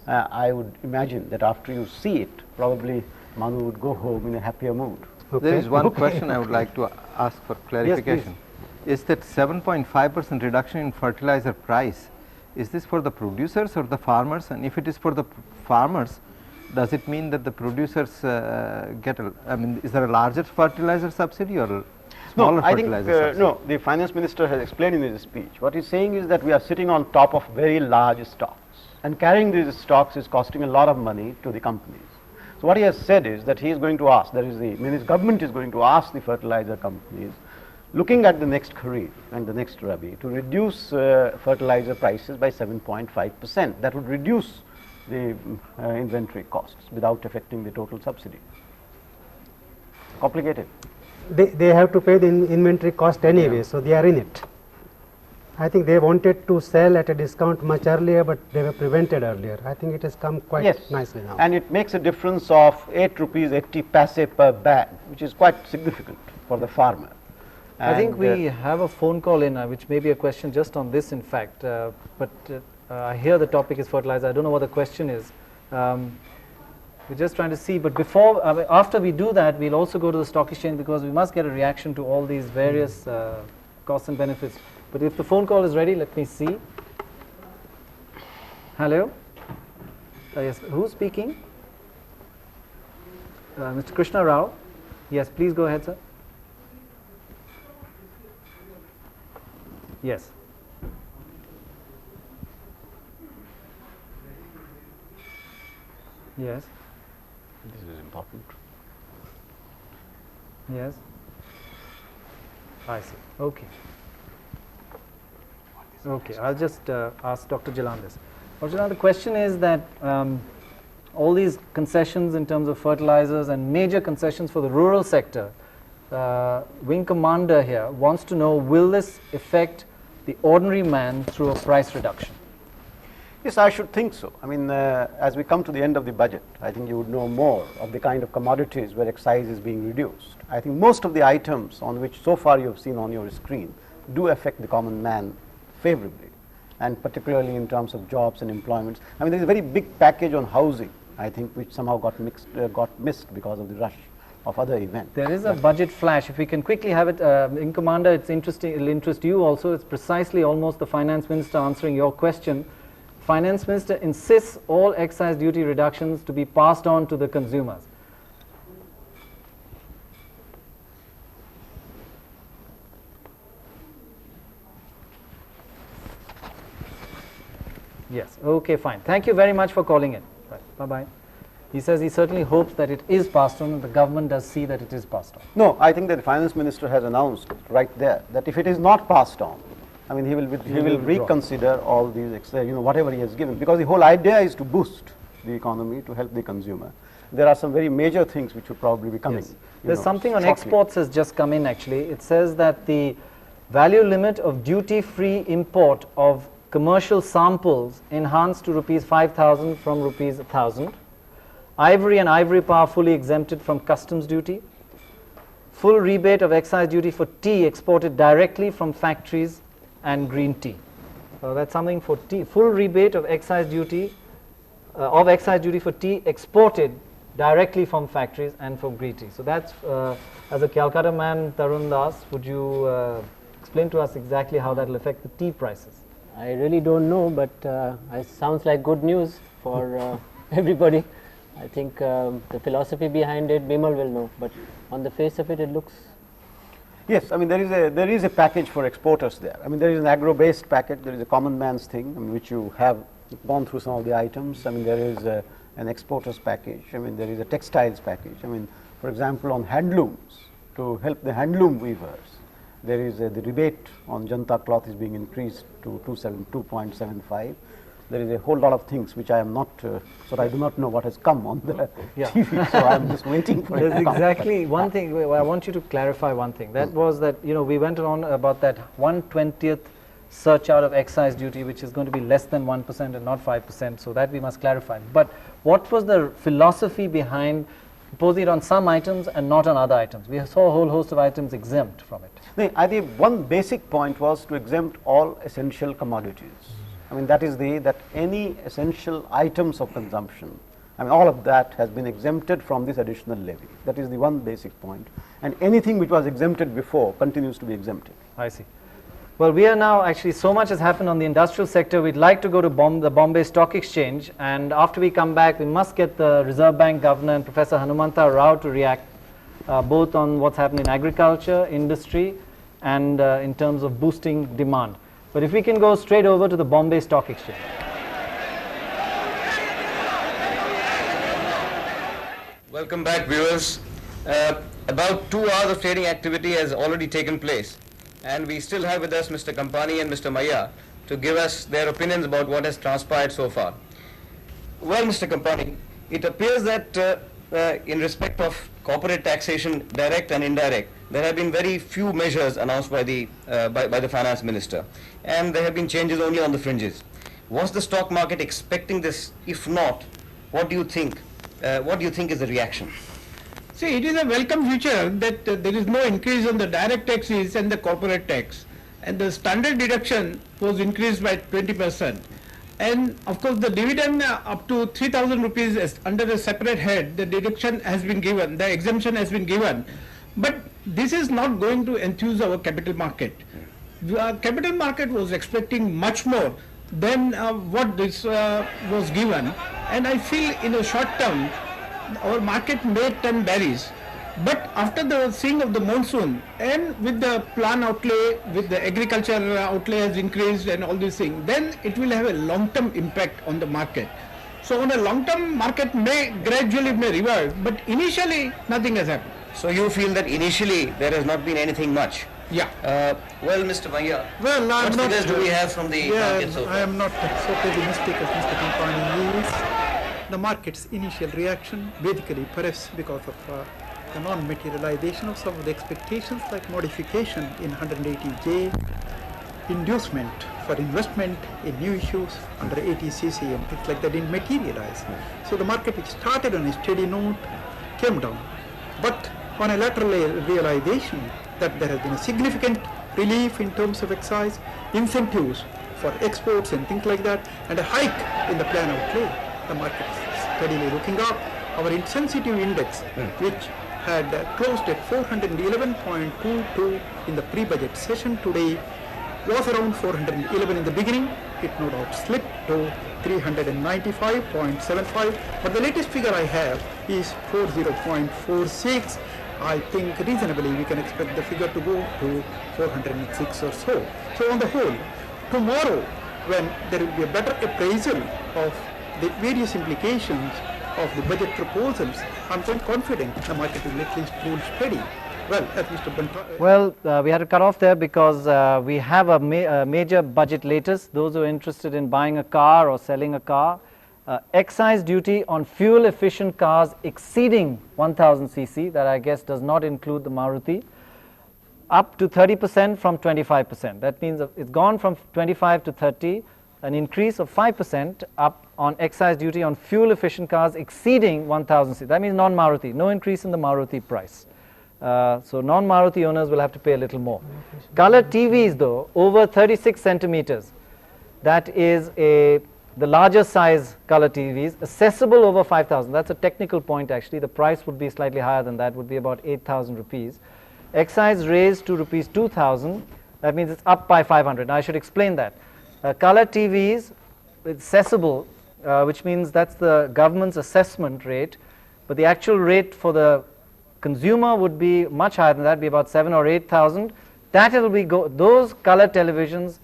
I would imagine that after you see it, probably Manu would go home in a happier mood. There is one question I would like to ask for clarification. Yes, is that 7.5% reduction in fertilizer price, is this for the producers or the farmers? And if it is for the farmers, does it mean that the producers get a, I mean, is there a larger fertilizer subsidy or a smaller fertilizer subsidy? No, the finance minister has explained in his speech. What he's saying is that we are sitting on top of very large stocks, and carrying these stocks is costing a lot of money to the companies. So what he has said is that he is going to ask, that is, his government is going to ask the fertilizer companies, looking at the next Kharif and the next Rabi, to reduce fertilizer prices by 7.5%. That would reduce the inventory costs without affecting the total subsidy. Complicated. They have to pay the inventory cost anyway, so they are in it. I think they wanted to sell at a discount much earlier, but they were prevented earlier. I think it has come quite nicely now. And it makes a difference of 8 rupees 80 paise per bag, which is quite significant for the farmer. I think we have a phone call in, which may be a question just on this, in fact. But I hear the topic is fertilizer. I don't know what the question is. We're just trying to see. But before, after we do that, we'll also go to the stock exchange, because we must get a reaction to all these various costs and benefits. But if the phone call is ready, let me see. Hello? Yes, who's speaking? Mr. Krishna Rao. Yes, please go ahead, sir. Yes. Yes. This is important. Yes. I see. Okay. Okay, I'll just ask Dr. Jalan this. Dr. Jalan, the question is that all these concessions in terms of fertilizers and major concessions for the rural sector, Wing Commander here wants to know, will this affect the ordinary man through a price reduction? Yes, I should think so. I mean, as we come to the end of the budget, I think you would know more of the kind of commodities where excise is being reduced. I think most of the items on which so far you have seen on your screen do affect the common man favorably, and particularly in terms of jobs and employments. I mean, there is a very big package on housing, I think, which somehow got missed because of the rush of other events. There is a budget flash. If we can quickly have it, in Commander, it's interesting. It'll interest you also. It's precisely almost the finance minister answering your question. Finance minister insists all excise duty reductions to be passed on to the consumers. Yes, okay, fine. Thank you very much for calling in. Right, bye-bye. He says he certainly hopes that it is passed on, and the government does see that it is passed on. No, I think that the finance minister has announced right there that if it is not passed on, I mean, he will reconsider all these, whatever he has given, because the whole idea is to boost the economy, to help the consumer. There are some very major things which will probably be coming. Yes. There's something on exports has just come in, actually. It says that the value limit of duty-free import of commercial samples enhanced to rupees 5,000 from rupees 1,000. Ivory and ivory power fully exempted from customs duty. Full rebate of excise duty for tea exported directly from factories and green tea. So that's something for tea. Full rebate of excise duty for tea exported directly from factories and from green tea. So that's, as a Calcutta man, Tarun Das, would you explain to us exactly how that will affect the tea prices? I really don't know, but it sounds like good news for everybody. I think the philosophy behind it, Bimal will know, but on the face of it, it looks. Yes, I mean, there is a package for exporters there. I mean, there is an agro-based package, there is a common man's thing, I mean, which you have gone through some of the items. I mean, there is an exporters package, I mean, there is a textiles package. I mean, for example, on handlooms, to help the handloom weavers, there is the rebate on Janta cloth is being increased to 2.75. there is a whole lot of things which I am not, so I do not know what has come on the TV, so I am just waiting for it to There's come. exactly one thing, I want you to clarify one thing. That was that, you know, we went on about that 1/20th surcharge of excise duty, which is going to be less than 1% and not 5%, so that we must clarify. But what was the philosophy behind imposing it on some items and not on other items? We saw a whole host of items exempt from it. I think one basic point was to exempt all essential commodities. I mean, that is that any essential items of consumption, I mean, all of that has been exempted from this additional levy. That is the one basic point. And anything which was exempted before continues to be exempted. I see. Well, we are now actually, so much has happened on the industrial sector. We'd like to go to the Bombay Stock Exchange, and after we come back, we must get the Reserve Bank Governor and Professor Hanumanta Rao to react both on what's happened in agriculture, industry, and in terms of boosting demand. But if we can go straight over to the Bombay Stock Exchange. Welcome back, viewers. About 2 hours of trading activity has already taken place, and we still have with us Mr. Kampani and Mr. Maya to give us their opinions about what has transpired so far. Well, Mr. Kampani, it appears that in respect of corporate taxation, direct and indirect, there have been very few measures announced by the finance minister, and there have been changes only on the fringes. Was the stock market expecting this? If not, what do you think? What do you think is the reaction? See, it is a welcome feature that there is no increase on the direct taxes and the corporate tax, and the standard deduction was increased by 20%. And of course, the dividend up to 3,000 rupees is under a separate head, the deduction has been given, the exemption has been given. But this is not going to enthuse our capital market. The capital market was expecting much more than what this was given, and I feel in the short term our market may turn bearish. But after the seeing of the monsoon and with the plan outlay, with the agriculture outlay has increased and all these things, then it will have a long-term impact on the market. So on a long-term, market may gradually revert, but initially nothing has happened. So you feel that initially there has not been anything much? Yeah. Well, Mr. Maya, well, what figures do we have from the market so far? I am not so pessimistic as Mr. Kampani is. The market's initial reaction, basically perhaps because of the non-materialization of some of the expectations like modification in 180J, inducement for investment in new issues under 80cc and things like that didn't materialize. So the market, which started on a steady note, came down. But on a lateral realization that there has been a significant relief in terms of excise, incentives for exports and things like that, and a hike in the plan outlay, the market is steadily looking up. Our insensitive index, which had closed at 411.22 in the pre-budget session today, was around 411 in the beginning. It no doubt slipped to 395.75, but the latest figure I have is 40.46. I think reasonably we can expect the figure to go to 406 or so. So on the whole, tomorrow when there will be a better appraisal of the various implications of the budget proposals, I'm quite confident the market will at least hold steady. Well, as Mr. Banta, well, we had to cut off there because we have a major budget latest. Those who are interested in buying a car or selling a car, excise duty on fuel efficient cars exceeding 1000 cc, that I guess does not include the Maruti, up to 30% from 25%. That means it's gone from 25 to 30, an increase of 5% up on excise duty on fuel efficient cars exceeding 1000 cc. That means non-Maruti, no increase in the Maruti price. So non-Maruti owners will have to pay a little more. Color TVs though, over 36 centimeters, that is the larger size color TVs, accessible over 5,000. That's a technical point actually. The price would be slightly higher than that, would be about 8,000 rupees. Excise raised to rupees 2,000, that means it's up by 500. Now I should explain that. Color TVs, accessible, which means that's the government's assessment rate, but the actual rate for the consumer would be much higher than that, be about 7,000 or 8,000. That will be those color televisions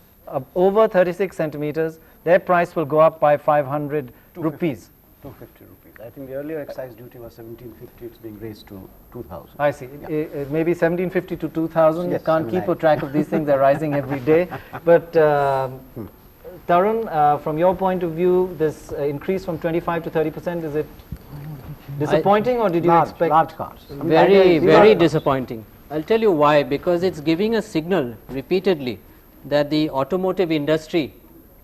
over 36 centimeters, their price will go up by 500 rupees. 250 rupees. I think the earlier excise duty was 1750. It's being raised to 2,000. I see. Yeah. It may be 1750 to 2,000. Yes, you can't keep a track of these things. They're rising every day. But Tarun, from your point of view, this increase from 25 to 30%, is it disappointing, or did you expect? Large cars. Very disappointing. I'll tell you why. Because it's giving a signal repeatedly that the automotive industry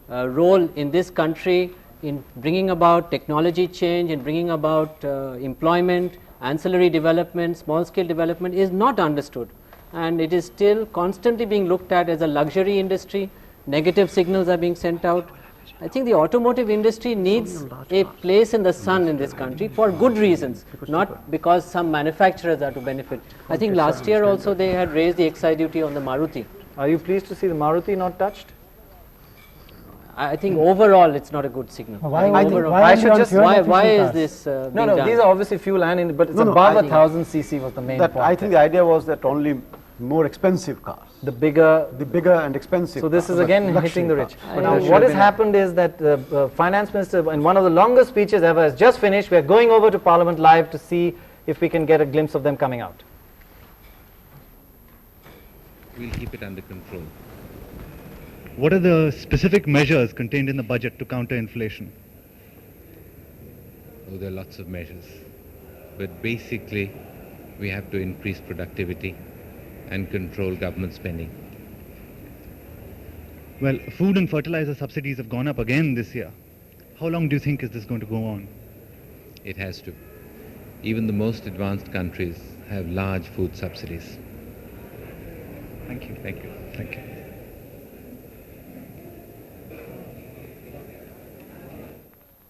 role in this country in bringing about technology change, in bringing about employment, ancillary development, small scale development is not understood, and it is still constantly being looked at as a luxury industry. Negative signals are being sent out. I think the automotive industry needs a place in the sun in this country for good reasons, not because some manufacturers are to benefit. I think last year also they had raised the excise duty on the Maruti. Are you pleased to see the Maruti not touched? I think overall it's not a good signal. Why is this being no, done? these are obviously fuel and but it's above 1000 cc was the main point. I think the idea was that only more expensive cars. The bigger and expensive. So this cars, is again luxury hitting the rich. cars. But now what has happened is that the finance minister in one of the longest speeches ever has just finished. We are going over to Parliament live to see if we can get a glimpse of them coming out. We'll keep it under control. What are the specific measures contained in the budget to counter inflation? Oh, there are lots of measures. But basically, we have to increase productivity and control government spending. Well, food and fertilizer subsidies have gone up again this year. How long do you think is this going to go on? It has to. Even the most advanced countries have large food subsidies. Thank you. Thank you. Thank you.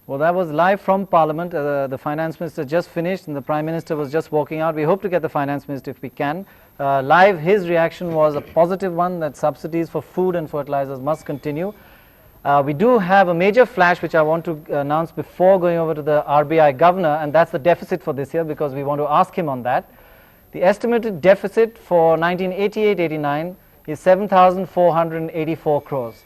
Well, that was live from Parliament. The Finance Minister just finished and the Prime Minister was just walking out. We hope to get the Finance Minister if we can. Live, his reaction was a positive one, that subsidies for food and fertilizers must continue. We do have a major flash which I want to announce before going over to the RBI Governor, and that's the deficit for this year, because we want to ask him on that. The estimated deficit for 1988-89 is 7,484 crores.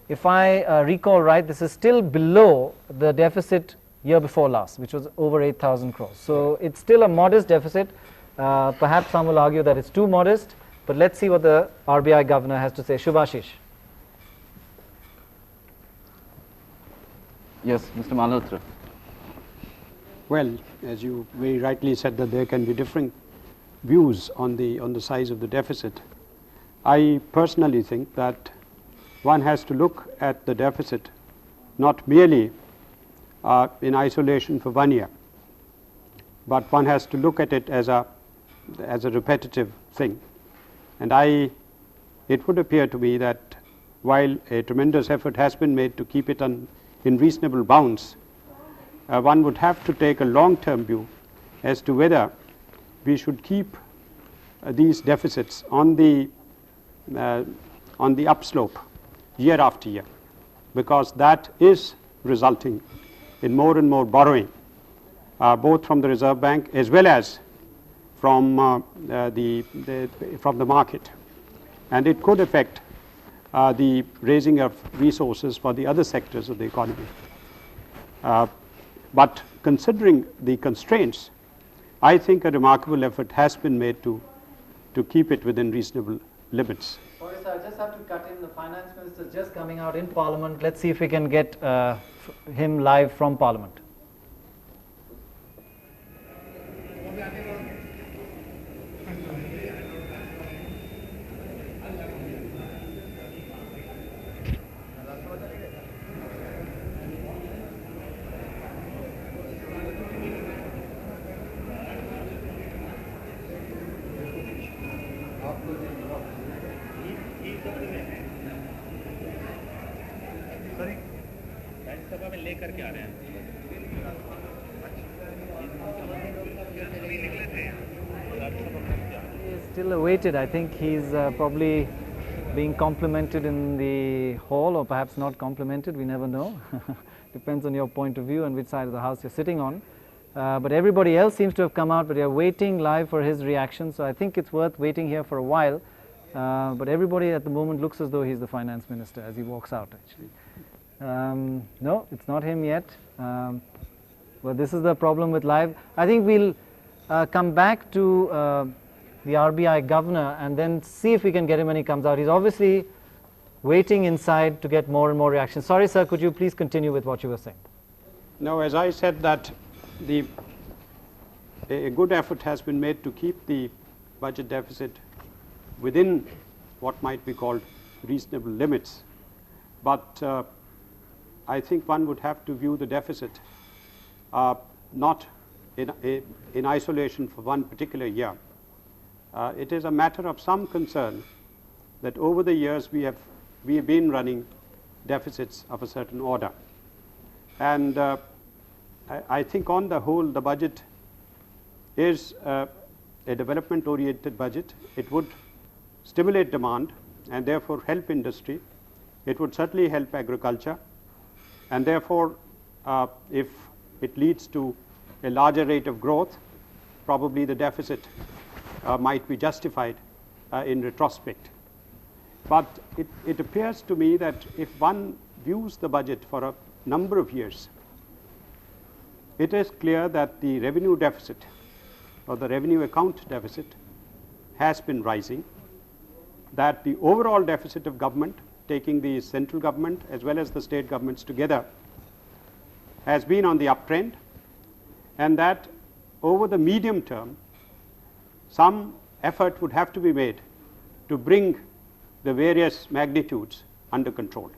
If I recall right, this is still below the deficit year before last, which was over 8,000 crores. So it's still a modest deficit. Perhaps some will argue that it's too modest, but let's see what the RBI Governor has to say. Shubhashish. Yes, Mr. Malhotra. Well, as you very rightly said, that there can be differing views on the size of the deficit. I personally think that one has to look at the deficit not merely in isolation for 1 year, but one has to look at it as a repetitive thing. And it would appear to me that while a tremendous effort has been made to keep it in reasonable bounds, one would have to take a long-term view as to whether we should keep these deficits on the upslope year after year, because that is resulting in more and more borrowing, both from the Reserve Bank as well as from the market, and it could affect the raising of resources for the other sectors of the economy. But considering the constraints, I think a remarkable effort has been made to keep it within reasonable limits. Sorry, sir, I just have to cut in. The Finance Minister is just coming out in Parliament. Let's see if we can get him live from Parliament. Still awaited. I think he's probably being complimented in the hall, or perhaps not complimented, we never know. Depends on your point of view and which side of the house you're sitting on. But everybody else seems to have come out, but they're waiting live for his reaction, so I think it's worth waiting here for a while. But everybody at the moment looks as though he's the Finance Minister as he walks out, actually. No, it's not him yet. Well, this is the problem with live. I think we'll come back to the RBI Governor and then see if we can get him when he comes out. He's obviously waiting inside to get more and more reaction. Sorry, sir, could you please continue with what you were saying? No, as I said that a good effort has been made to keep the budget deficit within what might be called reasonable limits. But I think one would have to view the deficit not in isolation for one particular year. It is a matter of some concern that over the years we have been running deficits of a certain order. And I think on the whole the budget is a development oriented budget. It would stimulate demand and therefore help industry. It would certainly help agriculture, and therefore if it leads to a larger rate of growth, probably the deficit might be justified in retrospect. But it appears to me that if one views the budget for a number of years, it is clear that the revenue deficit or the revenue account deficit has been rising, that the overall deficit of government, taking the central government as well as the state governments together, has been on the uptrend, and that over the medium term some effort would have to be made to bring the various magnitudes under control.